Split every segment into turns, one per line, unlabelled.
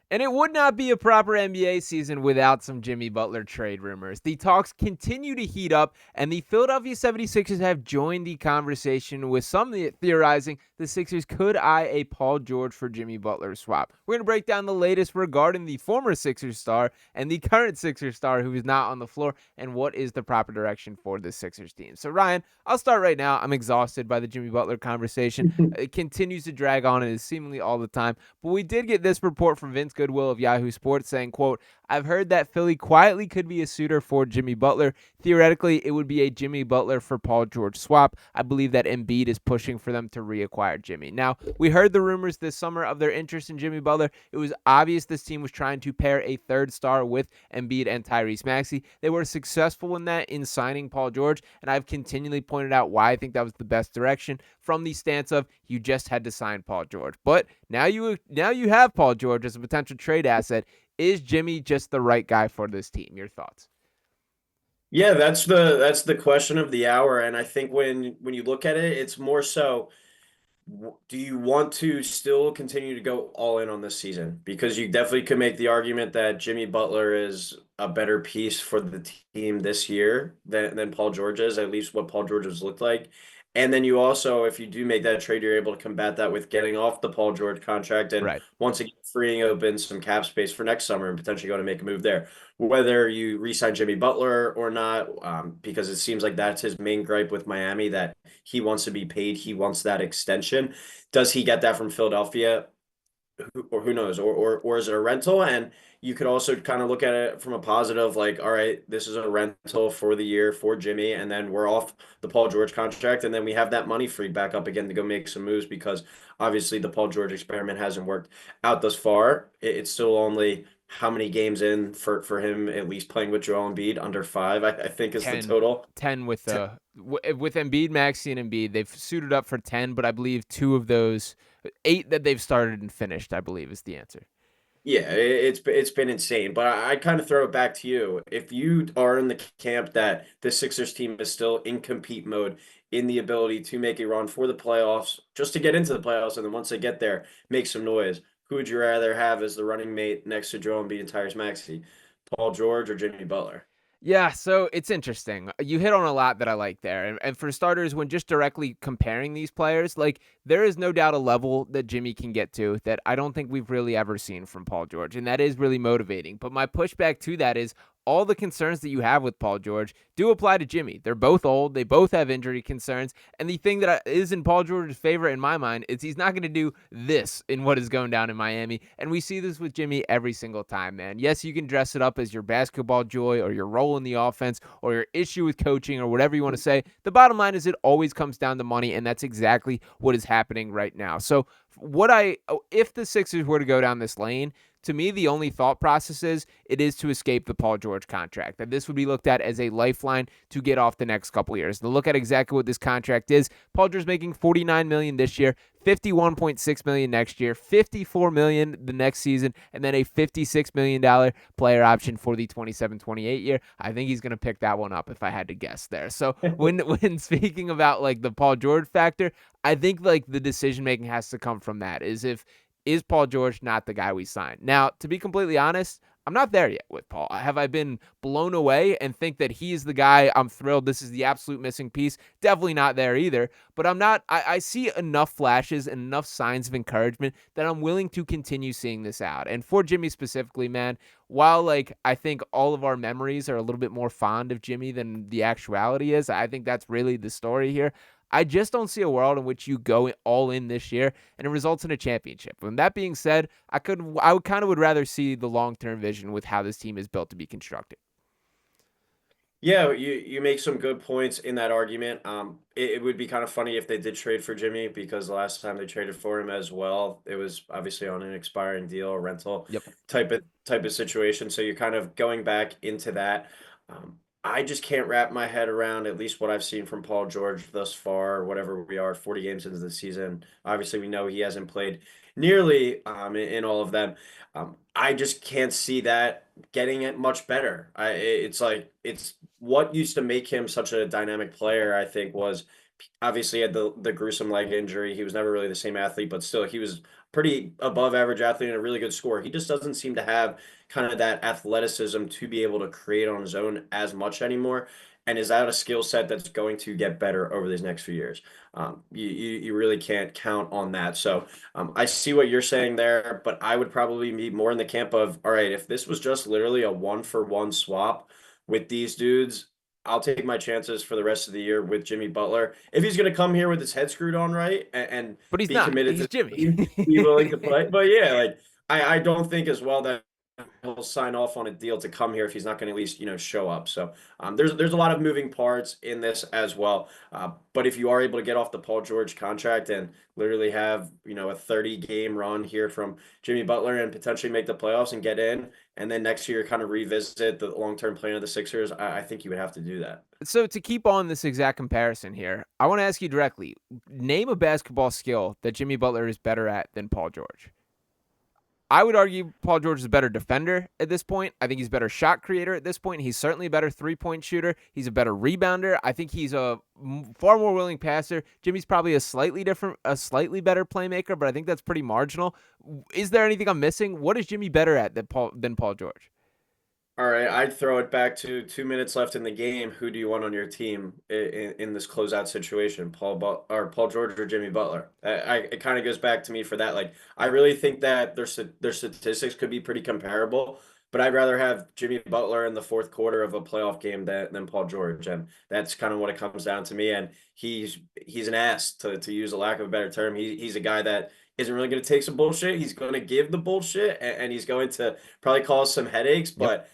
And it would not be a proper NBA season without some Jimmy Butler trade rumors. The talks continue to heat up, and the Philadelphia 76ers have joined the conversation with some theorizing the Sixers could eye a Paul George for Jimmy Butler swap. We're going to break down the latest regarding the former Sixers star and the current Sixers star who is not on the floor, and what is the proper direction for the Sixers team. So, Ryan, I'll start right now. I'm exhausted by the Jimmy Butler conversation. It continues to drag on and is seemingly all the time. But we did get this report from Vince Goodwill of Yahoo Sports saying, quote, I've heard that Philly quietly could be a suitor for Jimmy Butler. Theoretically, it would be a Jimmy Butler for Paul George swap. I believe that Embiid is pushing for them to reacquire Jimmy. Now, we heard the rumors this summer of their interest in Jimmy Butler. It was obvious this team was trying to pair a third star with Embiid and Tyrese Maxey. They were successful in that in signing Paul George, and I've continually pointed out why I think that was the best direction from the stance of you just had to sign Paul George. But now you have Paul George as a potential trade asset. Is Jimmy just the right guy for this team? Your thoughts?
Yeah, that's the question of the hour, and I think when you look at it, it's more so, do you want to still continue to go all in on this season? Because you definitely could make the argument that Jimmy Butler is a better piece for the team this year than Paul George is, at least what Paul George has looked like. And then you also, if you do make that trade, you're able to combat that with getting off the Paul George contract and
Right.
once again freeing open some cap space for next summer and potentially going to make a move there. Whether you re-sign Jimmy Butler or not, because it seems like that's his main gripe with Miami, that he wants to be paid, he wants that extension. Does he get that from Philadelphia? Or who knows? Or is it a rental? And you could also kind of look at it from a positive, like, all right, this is a rental for the year for Jimmy, and then we're off the Paul George contract, and then we have that money freed back up again to go make some moves because obviously the Paul George experiment hasn't worked out thus far. It's still only how many games in for him at least playing with Joel Embiid under five, I think is the
10,
total.
10 with Embiid, Maxey, and Embiid. They've suited up for 10, but I believe two of those, 8 that they've started and finished, I believe is the answer.
Yeah, it's been insane. But I kind of throw it back to you. If you are in the camp that the Sixers team is still in compete mode, in the ability to make a run for the playoffs, just to get into the playoffs, and then once they get there, make some noise. Who would you rather have as the running mate next to Joel Embiid and Tyrese Maxey? Paul George or Jimmy Butler?
Yeah, so it's interesting. You hit on a lot that I like there. And for starters, when just directly comparing these players, like there is no doubt a level that Jimmy can get to that I don't think we've really ever seen from Paul George. And that is really motivating. But my pushback to that is all the concerns that you have with Paul George do apply to Jimmy. They're both old. They both have injury concerns. And the thing that is in Paul George's favor in my mind is he's not going to do this in what is going down in Miami. And we see this with Jimmy every single time, man. Yes, you can dress it up as your basketball joy or your role in the offense or your issue with coaching or whatever you want to say. The bottom line is it always comes down to money, and that's exactly what is happening right now. So if the Sixers were to go down this lane, to me, the only thought process is it is to escape the Paul George contract. That this would be looked at as a lifeline to get off the next couple of years. To look at exactly what this contract is, Paul George making $49 million this year, $51.6 million next year, $54 million the next season, and then a $56 million player option for the 27-28 year. I think he's going to pick that one up if I had to guess there. So when speaking about like the Paul George factor, I think like the decision making has to come from that. Is Paul George not the guy we signed? Now, to be completely honest, I'm not there yet with Paul. Have I been blown away and think that he is the guy? I'm thrilled. This is the absolute missing piece. Definitely not there either. But I'm not. I see enough flashes and enough signs of encouragement that I'm willing to continue seeing this out. And for Jimmy specifically, man, while like I think all of our memories are a little bit more fond of Jimmy than the actuality is, I think that's really the story here. I just don't see a world in which you go all in this year and it results in a championship. And that being said, I would kind of would rather see the long-term vision with how this team is built to be constructed.
Yeah, you make some good points in that argument. It would be kind of funny if they did trade for Jimmy because the last time they traded for him as well, it was obviously on an expiring deal, a rental
Yep.
type of situation. So you're kind of going back into that. I just can't wrap my head around at least what I've seen from Paul George thus far, whatever we are, 40 games into the season. Obviously, we know he hasn't played nearly in all of them. I just can't see that getting it much better. It's like it's what used to make him such a dynamic player, I think, was obviously he had the gruesome leg injury. He was never really the same athlete, but still he was pretty above average athlete and a really good scorer. He just doesn't seem to have kind of that athleticism to be able to create on his own as much anymore. And is that a skill set that's going to get better over these next few years? You really can't count on that. So I see what you're saying there, but I would probably be more in the camp of, all right, if this was just literally a 1-for-1 swap with these dudes, I'll take my chances for the rest of the year with Jimmy Butler. If he's going to come here with his head screwed on right and
But he's
be
not.
committed to
He's
the
Jimmy.
team, be willing to play. But yeah, like I don't think as well that he'll sign off on a deal to come here if he's not going to at least show up. So there's a lot of moving parts in this as well. But if you are able to get off the Paul George contract and literally have a 30-game run here from Jimmy Butler and potentially make the playoffs and get in, and then next year kind of revisit the long-term plan of the Sixers, I think you would have to do that.
So to keep on this exact comparison here, I want to ask you directly, name a basketball skill that Jimmy Butler is better at than Paul George. I would argue Paul George is a better defender at this point. I think he's a better shot creator at this point. He's certainly a better three-point shooter. He's a better rebounder. I think he's a far more willing passer. Jimmy's probably a slightly better playmaker, but I think that's pretty marginal. Is there anything I'm missing? What is Jimmy better at than Paul George?
All right, I'd throw it back to 2 minutes left in the game. Who do you want on your team in this closeout situation, Paul George or Jimmy Butler? It kind of goes back to me for that. Like, I really think that their statistics could be pretty comparable, but I'd rather have Jimmy Butler in the fourth quarter of a playoff game than Paul George, and that's kind of what it comes down to me. And he's an ass to use a lack of a better term. He's a guy that isn't really going to take some bullshit. He's going to give the bullshit, and he's going to probably cause some headaches,
Yep.
but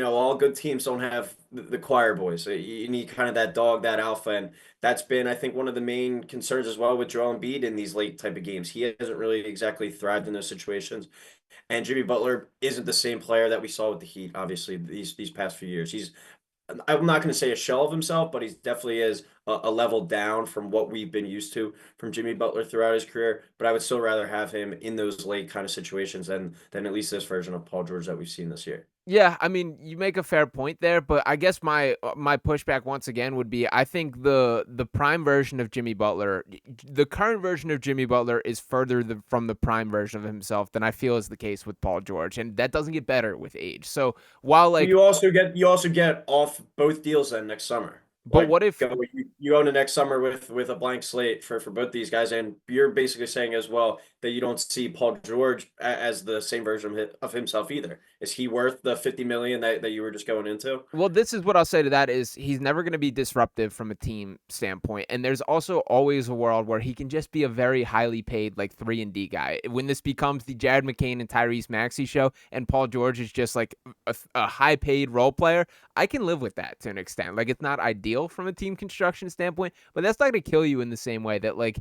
all good teams don't have the choir boys. So you need kind of that dog, that alpha, and that's been, I think, one of the main concerns as well with Joel Embiid in these late type of games. He hasn't really exactly thrived in those situations, and Jimmy Butler isn't the same player that we saw with the Heat. Obviously, these past few years, I'm not going to say a shell of himself, but he definitely is a level down from what we've been used to from Jimmy Butler throughout his career. But I would still rather have him in those late kind of situations than at least this version of Paul George that we've seen this year.
Yeah, I mean, you make a fair point there, but I guess my pushback once again would be I think the prime version of Jimmy Butler, the current version of Jimmy Butler is further from the prime version of himself than I feel is the case with Paul George, and that doesn't get better with age. So while like,
You also get off both deals then next summer.
but
Like
what if
you own the next summer with a blank slate for both these guys, and you're basically saying as well that you don't see Paul George as the same version of himself either. Is he worth the 50 million that you were just going into?
Well, this is what I'll say to that is he's never going to be disruptive from a team standpoint. And there's also always a world where he can just be a very highly paid like 3-and-D guy. When this becomes the Jared McCain and Tyrese Maxey show and Paul George is just like a high paid role player, I can live with that to an extent. Like it's not ideal from a team construction standpoint, but that's not going to kill you in the same way that like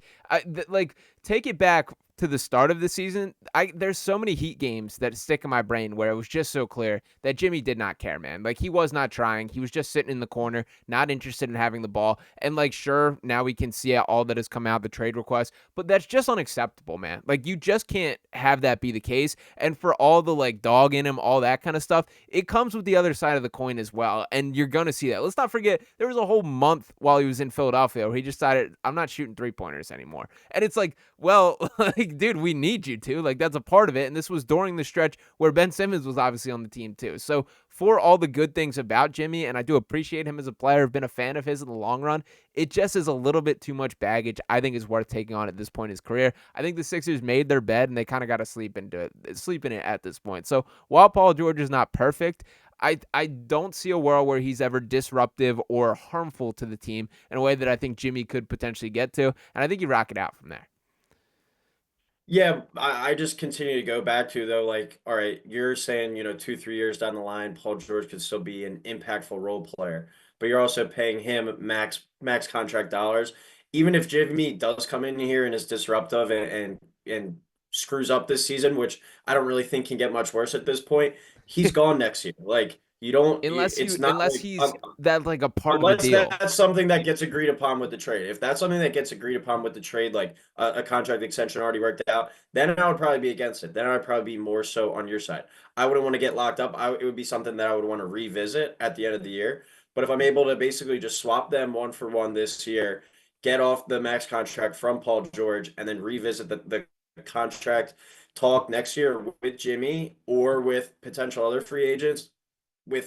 take it back to the start of the season, there's so many Heat games that stick in my brain where it was just so clear that Jimmy did not care, man. Like he was not trying. He was just sitting in the corner, not interested in having the ball. And like, sure, now we can see all that has come out, the trade request, but that's just unacceptable, man. Like you just can't have that be the case. And for all the like dog in him, all that kind of stuff, it comes with the other side of the coin as well. And you're going to see that. Let's not forget there was a whole month while he was in Philadelphia where he just decided, I'm not shooting 3-pointers anymore. And it's like, well, like, dude, we need you to. Like, that's a part of it. And this was during the stretch where Ben Simmons was obviously on the team, too. So, for all the good things about Jimmy, and I do appreciate him as a player, I've been a fan of his in the long run, it just is a little bit too much baggage I think is worth taking on at this point in his career. I think the Sixers made their bed, and they kind of got to sleep in it at this point. So, while Paul George is not perfect, I don't see a world where he's ever disruptive or harmful to the team in a way that I think Jimmy could potentially get to. And I think you rock it out from there.
Yeah, I just continue to go back to though, like, all right, you're saying, 2, 3 years down the line, Paul George could still be an impactful role player, but you're also paying him max contract dollars. Even if Jimmy does come in here and is disruptive and screws up this season, which I don't really think can get much worse at this point, he's gone next year. Like you don't, it's not
Unless
like
he's that like a part of the
unless
deal.
that's something that gets agreed upon with the trade. If that's something that gets agreed upon with the trade, like a contract extension already worked out, then I would probably be against it. Then I would probably be more so on your side. I wouldn't want to get locked up. It would be something that I would want to revisit at the end of the year. But if I'm able to basically just swap them 1-for-1 this year, get off the max contract from Paul George, and then revisit the contract talk next year with Jimmy or with potential other free agents,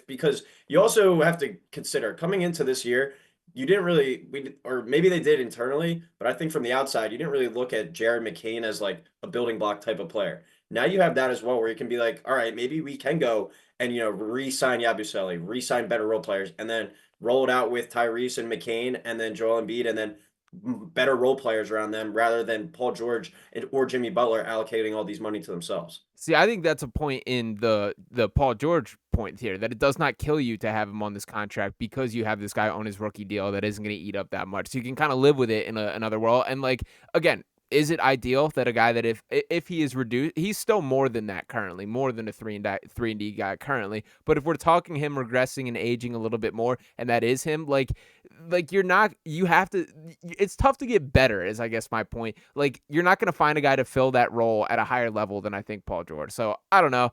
because you also have to consider coming into this year, you didn't really or maybe they did internally, but I think from the outside, you didn't really look at Jared McCain as like a building block type of player. Now you have that as well, where you can be like, all right, maybe we can go and re-sign Yabusele, re-sign better role players, and then roll it out with Tyrese and McCain, and then Joel Embiid, and then better role players around them, rather than Paul George or Jimmy Butler allocating all these money to themselves.
See, I think that's a point in the Paul George point here, that it does not kill you to have him on this contract because you have this guy on his rookie deal that isn't going to eat up that much. So you can kind of live with it in another world. And like, again, is it ideal that a guy that if he is reduced, he's still more than that currently, more than a 3 and D guy currently. But if we're talking him regressing and aging a little bit more, and that is him, like you have to. It's tough to get better, is I guess my point. Like, you're not going to find a guy to fill that role at a higher level than I think Paul George. So I don't know.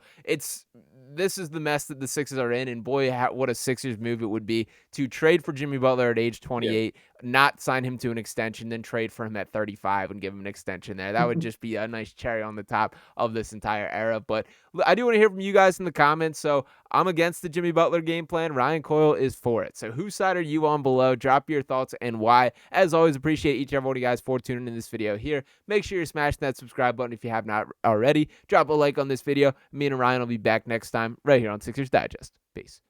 This is the mess that the Sixers are in, and boy, what a Sixers move it would be to trade for Jimmy Butler at age 28, not sign him to an extension, then trade for him at 35 and give him an extension there. That would just be a nice cherry on the top of this entire era. But I do want to hear from you guys in the comments. So I'm against the Jimmy Butler game plan. Ryan Coyle is for it. So whose side are you on below? Drop your thoughts and why. As always, appreciate each and every one of you guys for tuning in this video here. Make sure you're smashing that subscribe button if you have not already. Drop a like on this video. Me and Ryan will be back next time right here on Sixers Digest. Peace.